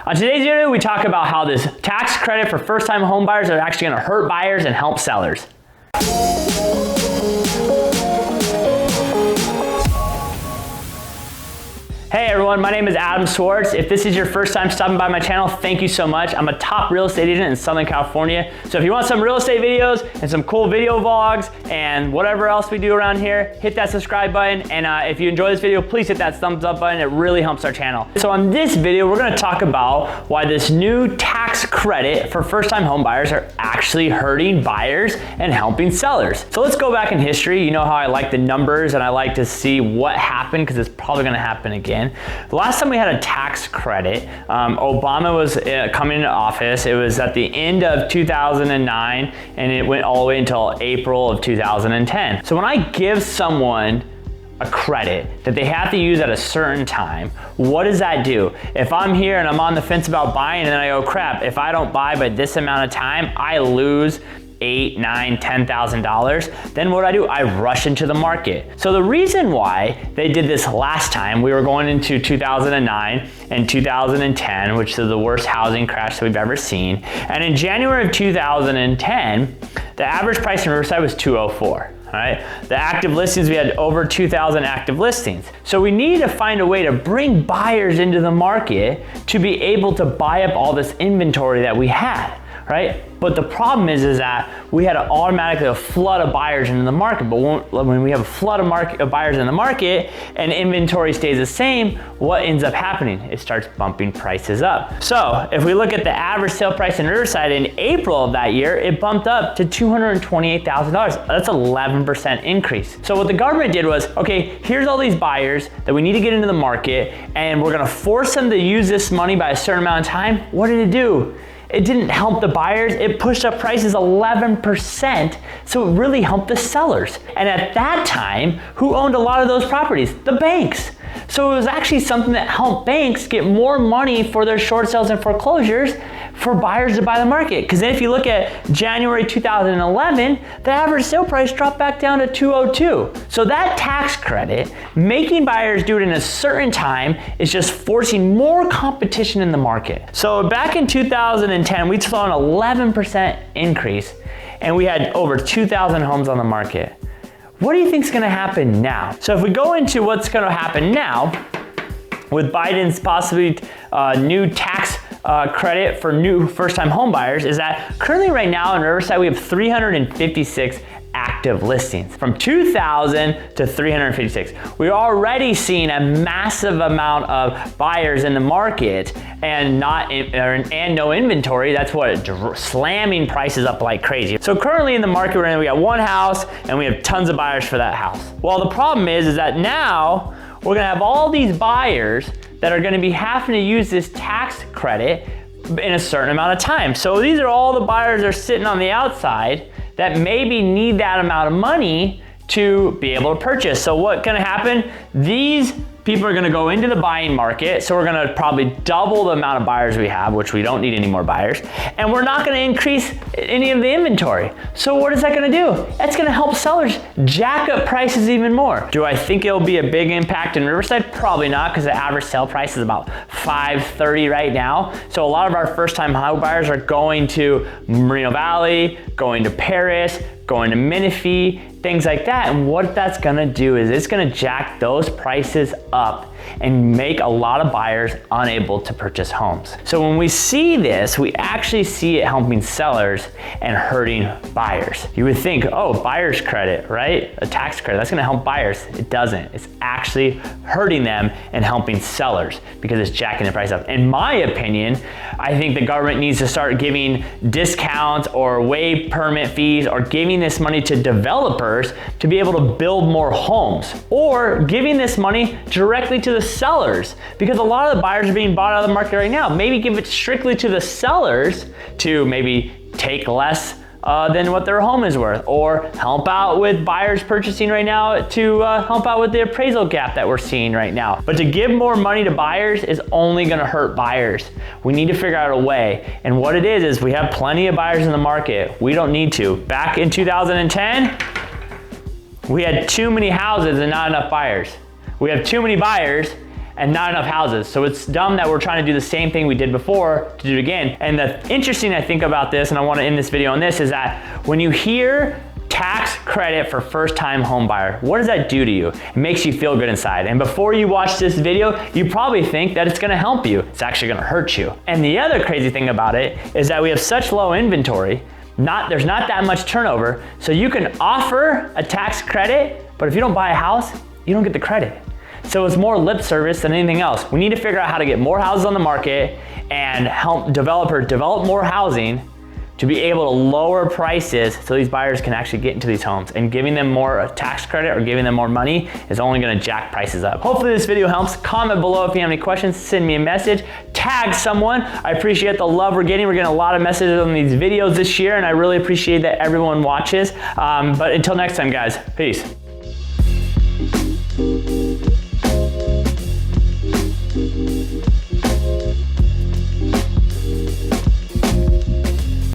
On today's video, we talk about how this tax credit for first-time home buyers are actually going to hurt buyers and help sellers. Hey everyone, my name is Adam Swartz. If this is your first time stopping by my channel, thank you so much. I'm a top real estate agent in Southern California. So if you want some real estate videos and some cool video vlogs and whatever else we do around here, hit that subscribe button. And if you enjoy this video, please hit that thumbs up button. It really helps our channel. So on this video, we're gonna talk about why this new tax credit for first-time home buyers are actually hurting buyers and helping sellers. So let's go back in history. You know how I like the numbers and I like to see what happened because it's probably gonna happen again. The last time we had a tax credit, Obama was coming into office. It was at the end of 2009 and it went all the way until April of 2010. So when I give someone a credit that they have to use at a certain time, what does that do? If I'm here and I'm on the fence about buying and then I go, crap, if I don't buy by this amount of time, I lose $8,000, $9,000, $10,000, then what do? I rush into the market. So the reason why they did this last time, we were going into 2009 and 2010, which is the worst housing crash that we've ever seen. And in January of 2010, the average price in Riverside was $204. All right, the active listings, we had over 2,000 active listings. So we need to find a way to bring buyers into the market to be able to buy up all this inventory that we had. Right? But the problem is that we had automatically a flood of buyers into the market. But when we have a flood of buyers in the market and inventory stays the same, what ends up happening? It starts bumping prices up. So if we look at the average sale price in Riverside in April of that year, it bumped up to $228,000. That's 11% increase. So what the government did was, okay, here's all these buyers that we need to get into the market and we're gonna force them to use this money by a certain amount of time. What did it do? It didn't help the buyers, it pushed up prices 11%, so it really helped the sellers. And at that time, who owned a lot of those properties? The banks. So it was actually something that helped banks get more money for their short sales and foreclosures for buyers to buy the market. Because then if you look at January 2011, the average sale price dropped back down to $202. So that tax credit, making buyers do it in a certain time, is just forcing more competition in the market. So back in 2010, we saw an 11% increase and we had over 2,000 homes on the market. What do you think is going to happen now? So if we go into what's going to happen now, with Biden's possibly new tax credit for new first-time home buyers, is that currently right now in Riverside, we have 356 active listings, from 2,000 to 356. We're already seeing a massive amount of buyers in the market and no inventory. That's what slamming prices up like crazy. So currently in the market we're in, we got one house and we have tons of buyers for that house. Well, the problem is that now we're gonna have all these buyers that are gonna be having to use this tax credit in a certain amount of time. So these are all the buyers that are sitting on the outside that maybe need that amount of money to be able to purchase. So what's gonna happen? These people are gonna go into the buying market, so we're gonna probably double the amount of buyers we have, which we don't need any more buyers, and we're not gonna increase any of the inventory. So what is that gonna do? That's gonna help sellers jack up prices even more. Do I think it'll be a big impact in Riverside? Probably not, because the average sale price is about $530 right now. So a lot of our first-time home buyers are going to Moreno Valley, going to Paris, going to Menifee, things like that. And what that's gonna do is it's gonna jack those prices up and make a lot of buyers unable to purchase homes. So when we see this, we actually see it helping sellers and hurting buyers. You would think, oh, buyer's credit, right? A tax credit, that's gonna help buyers. It doesn't. It's actually hurting them and helping sellers because it's jacking the price up. In my opinion, I think the government needs to start giving discounts or waive permit fees or giving this money to developers to be able to build more homes, or giving this money directly to the sellers, because a lot of the buyers are being bought out of the market right now. Maybe give it strictly to the sellers to maybe take less than what their home is worth, or help out with buyers purchasing right now to help out with the appraisal gap that we're seeing right now. But to give more money to buyers is only gonna hurt buyers. We need to figure out a way. And what it is we have plenty of buyers in the market. We don't need to. Back in 2010, we had too many houses and not enough buyers. We have too many buyers and not enough houses. So it's dumb that we're trying to do the same thing we did before to do it again. And the interesting I think about this, and I want to end this video on this, is that when you hear tax credit for first-time home buyer, what does that do to you? It makes you feel good inside. And before you watch this video, you probably think that it's gonna help you. It's actually gonna hurt you. And the other crazy thing about it is that we have such low inventory, there's not that much turnover, so you can offer a tax credit, but if you don't buy a house, you don't get the credit. So it's more lip service than anything else. We need to figure out how to get more houses on the market and help developers develop more housing to be able to lower prices so these buyers can actually get into these homes. And giving them more tax credit or giving them more money is only gonna jack prices up. Hopefully this video helps. Comment below if you have any questions, send me a message, tag someone. I appreciate the love we're getting. We're getting a lot of messages on these videos this year, and I really appreciate that everyone watches. But until next time, guys, peace.